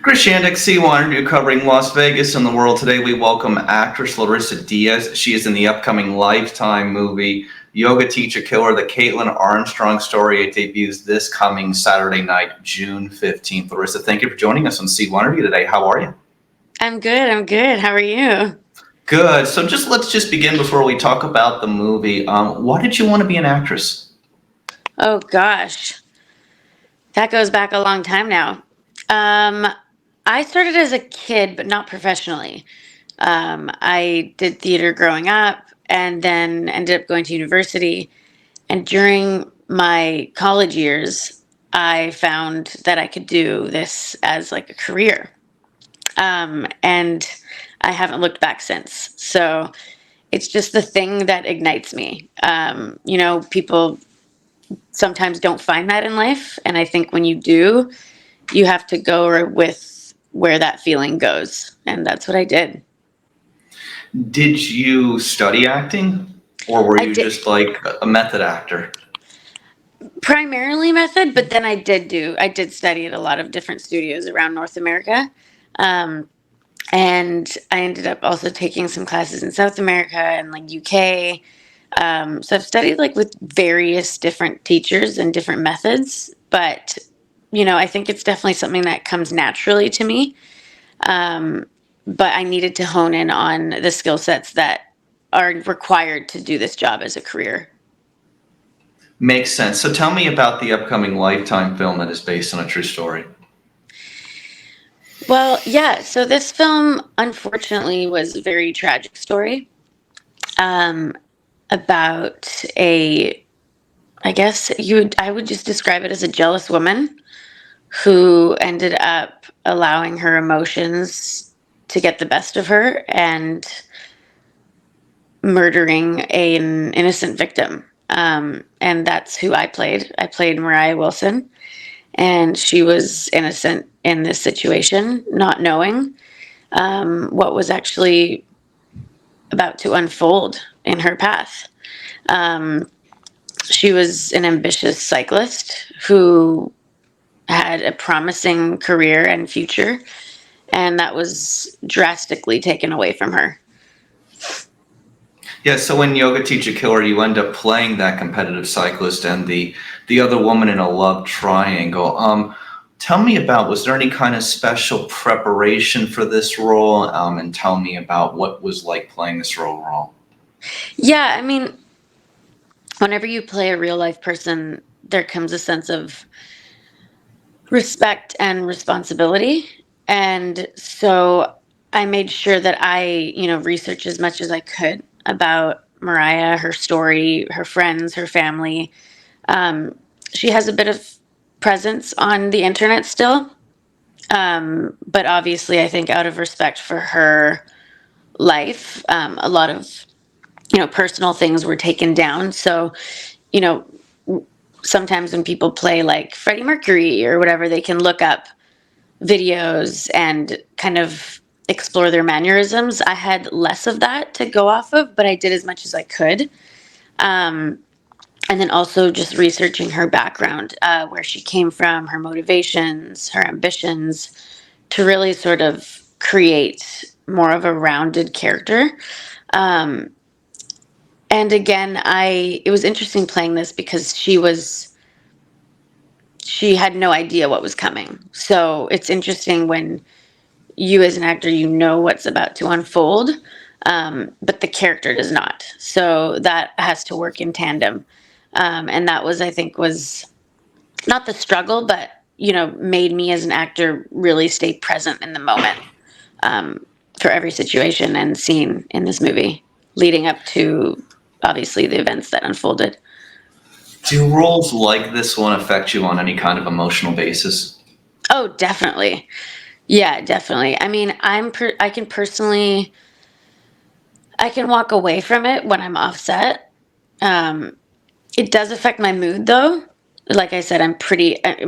Chris Shandik, CYInterview covering Las Vegas and the world. Today we welcome actress Larissa Dias. She is in the upcoming Lifetime movie, Yoga Teacher Killer, the Kaitlin Armstrong Story. It debuts this coming Saturday night, June 15th. Larissa, thank you for joining us on CYInterview today. How are you? I'm good. I'm good. How are you? Good. So let's just begin before we talk about the movie. Why did you want to be an actress? Oh gosh, that goes back a long time now. Um, I started as a kid, but not professionally. I did theater growing up, and then ended up going to university. And during my college years, I found that I could do this as like a career, and I haven't looked back since. So it's just the thing that ignites me. People sometimes don't find that in life. And I think when you do, you have to go with where that feeling goes. And that's what I did. Did you study acting, or were I you did just like a method actor? primarily method, but then I did study at a lot of different studios around North America. Um, and I ended up also taking some classes in South America and like UK. So I've studied like with various different teachers and different methods, but I think it's definitely something that comes naturally to me. Um, but I needed to hone in on the skill sets that are required to do this job as a career. Makes sense. So tell me about the upcoming Lifetime film that is based on a true story. Well, yeah. So this film, unfortunately, was a very tragic story um, about a. I guess I would just describe it as a jealous woman who ended up allowing her emotions to get the best of her and murdering an innocent victim. And that's who I played. I played Mariah Wilson, and she was innocent in this situation, not knowing what was actually about to unfold in her path. Um, she was an ambitious cyclist who had a promising career and future, and that was drastically taken away from her. Yeah, so in Yoga Teacher Killer, you end up playing that competitive cyclist and the other woman in a love triangle. Tell me about, was there any kind of special preparation for this role? And tell me about what was like playing this role. Yeah, I mean, whenever you play a real life person, there comes a sense of respect and responsibility. And so I made sure that I researched as much as I could about Mariah, her story, her friends, her family. Um, she has a bit of presence on the internet still. But obviously, I think out of respect for her life, a lot of personal things were taken down. So you know, sometimes when people play like Freddie Mercury or whatever, they can look up videos and kind of explore their mannerisms. I had less of that to go off of, but I did as much as I could. Um, and then also just researching her background, where she came from, her motivations, her ambitions, to really sort of create more of a rounded character. Um, and again, it was interesting playing this because she had no idea what was coming. So it's interesting when you as an actor, what's about to unfold, but the character does not. So that has to work in tandem. And that was, I think, was not the struggle, but, made me as an actor really stay present in the moment, um, for every situation and scene in this movie leading up to obviously the events that unfolded. Do roles like this one affect you on any kind of emotional basis? Oh, definitely. Yeah, definitely. I mean, I can personally I can walk away from it when I'm offset. Um, it does affect my mood though. Like I said, I'm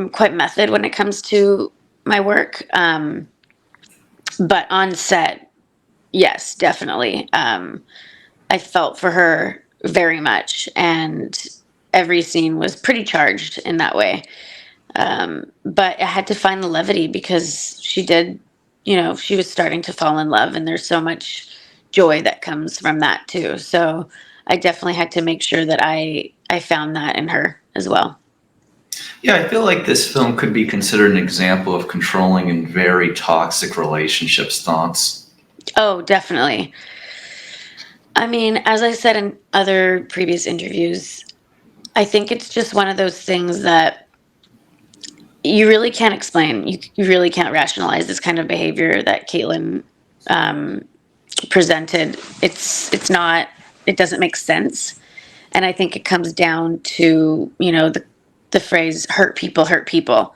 quite method when it comes to my work. But on set, yes, definitely. I felt for her very much, and every scene was pretty charged in that way. But I had to find the levity because she did, she was starting to fall in love, and there's so much joy that comes from that too. So I definitely had to make sure that I found that in her as well. Yeah, I feel like this film could be considered an example of controlling and very toxic relationships. Thoughts? Oh, definitely. I mean, as I said in other previous interviews, I think it's just one of those things that you really can't explain. You really can't rationalize this kind of behavior that Kaitlin um, presented. It's not. It doesn't make sense, and I think it comes down to the phrase hurt people,"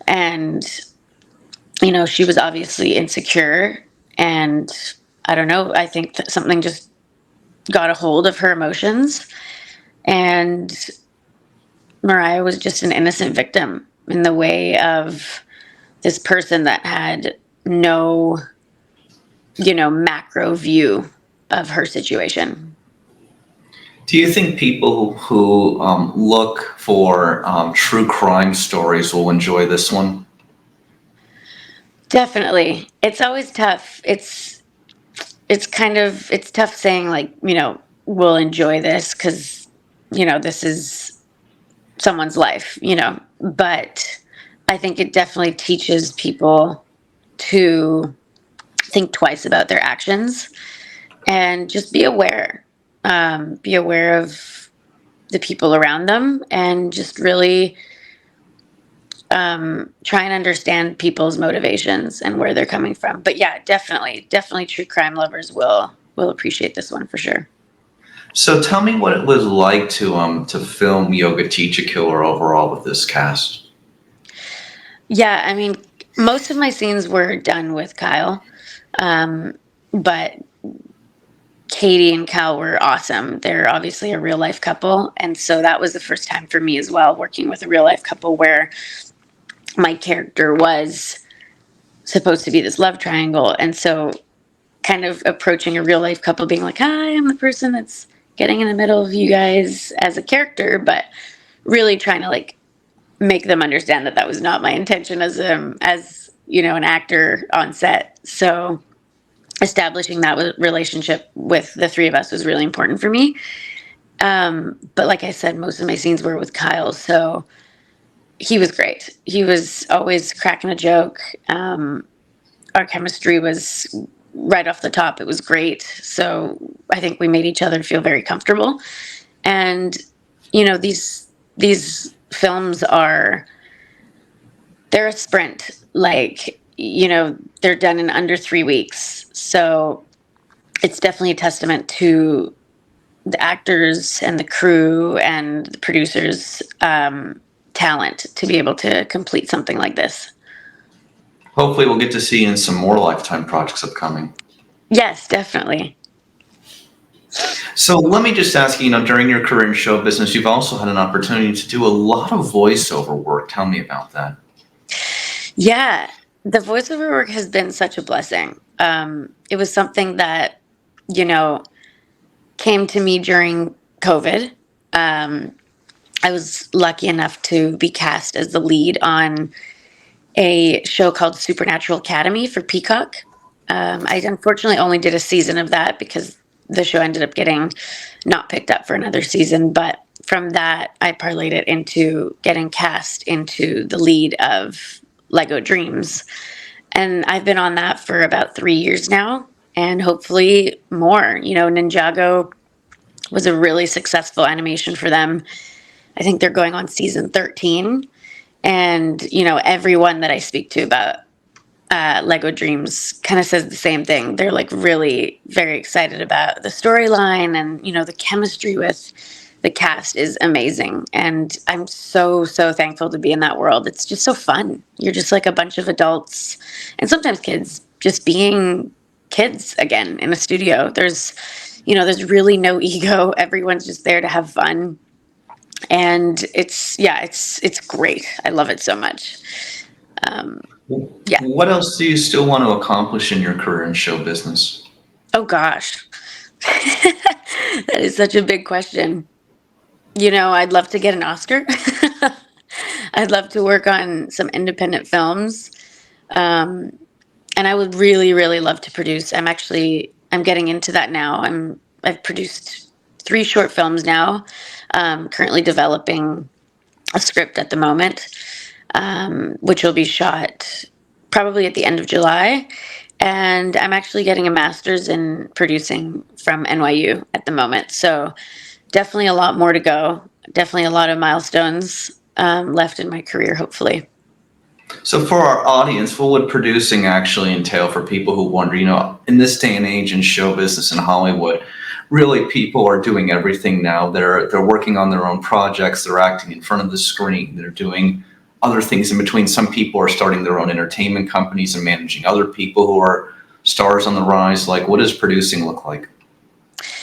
and she was obviously insecure, and I don't know. I think that something just got a hold of her emotions, and Mariah was just an innocent victim in the way of this person that had no, macro view of her situation. Do you think people who look for true crime stories will enjoy this one? Definitely. It's always tough. It's tough saying like, we'll enjoy this because, this is someone's life, but I think it definitely teaches people to think twice about their actions and just be aware. Be aware of the people around them and just really try and understand people's motivations and where they're coming from. But yeah, definitely true crime lovers will appreciate this one for sure. So tell me what it was like to film Yoga Teacher Killer overall with this cast. Yeah, I mean, most of my scenes were done with Kyle, but Katie and Cal were awesome. They're obviously a real life couple, and so that was the first time for me as well working with a real life couple where my character was supposed to be this love triangle, and so kind of approaching a real life couple being like, hi, I'm the person that's getting in the middle of you guys as a character, but really trying to like make them understand that that was not my intention as an actor on set. So establishing that relationship with the three of us was really important for me. But like I said, most of my scenes were with Kyle, so he was great. He was always cracking a joke. Our chemistry was right off the top. It was great. So I think we made each other feel very comfortable. And these films they're a sprint. Like they're done in under 3 weeks. So it's definitely a testament to the actors and the crew and the producers' talent to be able to complete something like this. Hopefully, we'll get to see you in some more Lifetime projects upcoming. Yes, definitely. So let me just ask you, during your career in show business, you've also had an opportunity to do a lot of voiceover work. Tell me about that. Yeah, the voiceover work has been such a blessing. It was something that, you know, came to me during COVID. I was lucky enough to be cast as the lead on a show called Supernatural Academy for Peacock. I unfortunately only did a season of that because the show ended up getting not picked up for another season. But from that, I parlayed it into getting cast into the lead of Lego Dreams. And I've been on that for about 3 years now, and hopefully more. Ninjago was a really successful animation for them. I think they're going on season 13. And, everyone that I speak to about Lego Dreams kind of says the same thing. They're like really very excited about the storyline, and, the chemistry with the cast is amazing. And I'm so, so thankful to be in that world. It's just so fun. You're just like a bunch of adults and sometimes kids just being kids again in a studio. There's really no ego. Everyone's just there to have fun. And it's great. I love it so much. Yeah. What else do you still want to accomplish in your career in show business? Oh gosh. That is such a big question. I'd love to get an Oscar. I'd love to work on some independent films. Um, and I would really, really love to produce. I'm getting into that now. I've produced 3 short films now. Currently developing a script at the moment, which will be shot probably at the end of July. And I'm actually getting a master's in producing from NYU at the moment. So definitely a lot more to go. Definitely a lot of milestones left in my career, hopefully. So for our audience, what would producing actually entail for people who wonder, in this day and age in show business in Hollywood, really people are doing everything now. They're working on their own projects, they're acting in front of the screen, they're doing other things in between. Some people are starting their own entertainment companies and managing other people who are stars on the rise. Like, what does producing look like?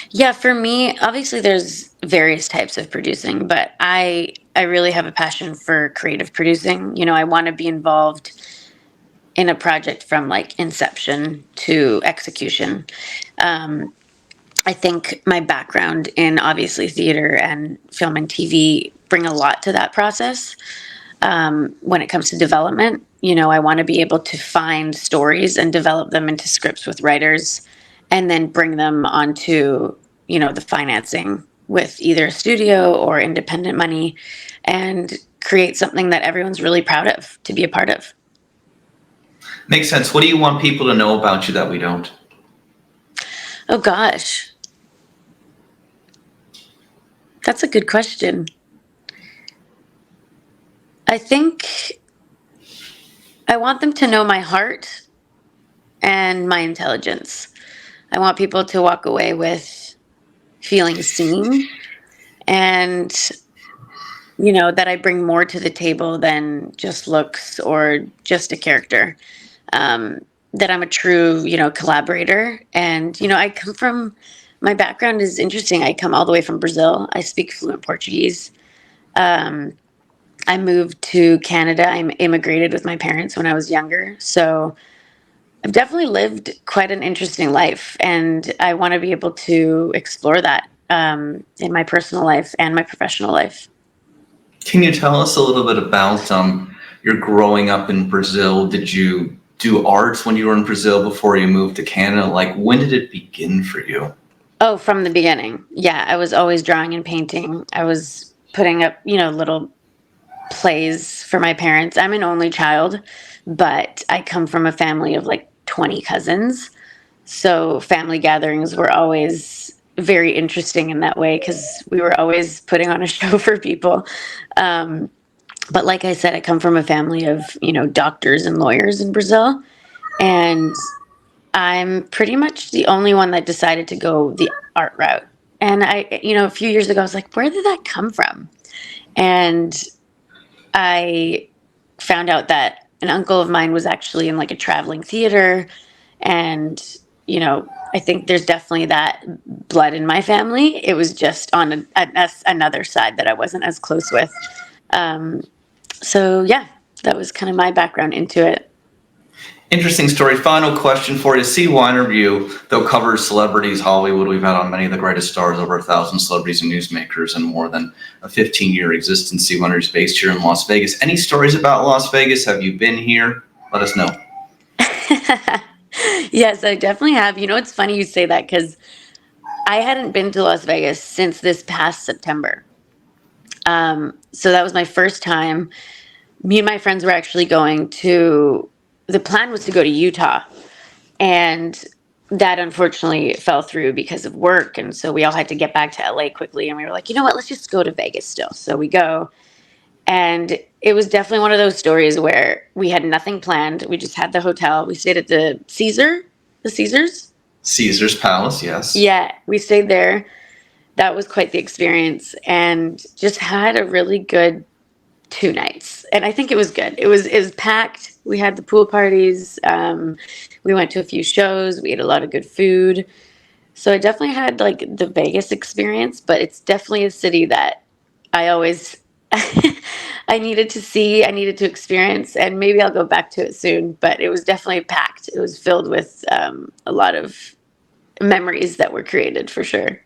Yeah, for me, obviously there's various types of producing, but I really have a passion for creative producing. I want to be involved in a project from like inception to execution. Um, I think my background in obviously theater and film and TV bring a lot to that process. When it comes to development, I want to be able to find stories and develop them into scripts with writers and then bring them onto, the financing with either a studio or independent money and create something that everyone's really proud of to be a part of. Makes sense. What do you want people to know about you that we don't? Oh gosh. That's a good question. I think I want them to know my heart and my intelligence. I want people to walk away with feeling seen and, that I bring more to the table than just looks or just a character. That I'm a true, collaborator. And, my background is interesting. I come all the way from Brazil. I speak fluent Portuguese. Um, I moved to Canada. I immigrated with my parents when I was younger. So I've definitely lived quite an interesting life, and I want to be able to explore that in my personal life and my professional life. Can you tell us a little bit about your growing up in Brazil? Did you do arts when you were in Brazil before you moved to Canada? Like, when did it begin for you? Oh, from the beginning. Yeah, I was always drawing and painting. I was putting up, little plays for my parents. I'm an only child, but I come from a family of like 20 cousins. So family gatherings were always very interesting in that way because we were always putting on a show for people. Um, but like I said, I come from a family of, doctors and lawyers in Brazil. And I'm pretty much the only one that decided to go the art route. And a few years ago, I was like, where did that come from? And I found out that an uncle of mine was actually in like a traveling theater. And, I think there's definitely that blood in my family. It was just on another side that I wasn't as close with. Um, so, yeah, that was kind of my background into it. Interesting story. Final question for you. CYInterview, though, covers celebrities, Hollywood. We've had on many of the greatest stars, over 1,000 celebrities and newsmakers, and more than a 15-year existence. CYInterview is based here in Las Vegas. Any stories about Las Vegas? Have you been here? Let us know. Yes, I definitely have. It's funny you say that because I hadn't been to Las Vegas since this past September. So that was my first time. Me and my friends were actually the plan was to go to Utah. And that unfortunately fell through because of work. And so we all had to get back to LA quickly. And we were like, you know what, let's just go to Vegas still. So we go. And it was definitely one of those stories where we had nothing planned. We just had the hotel. We stayed at the Caesars. Caesar's Palace, yes. Yeah, we stayed there. That was quite the experience and just had a really good 2 nights. And I think it was good. It was packed. We had the pool parties. We went to a few shows. We ate a lot of good food. So I definitely had like the Vegas experience, but it's definitely a city that I always I needed to see, I needed to experience, and maybe I'll go back to it soon. But it was definitely packed. It was filled with a lot of memories that were created for sure.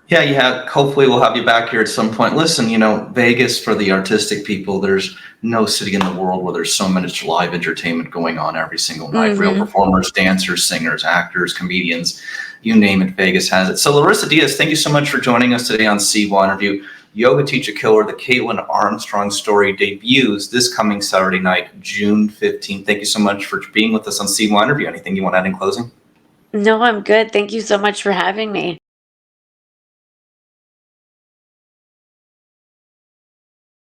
Yeah, hopefully we'll have you back here at some point. Listen, Vegas for the artistic people, there's no city in the world where there's so much live entertainment going on every single night. Real Hmm. performers, dancers, singers, actors, comedians, you name it, Vegas has it. So Larissa Dias, thank you so much for joining us today on CYInterview. Yoga Teacher Killer, the Kaitlin Armstrong Story debuts this coming Saturday night, June 15th. Thank you so much for being with us on CYInterview. Anything you want to add in closing? No, I'm good. Thank you so much for having me.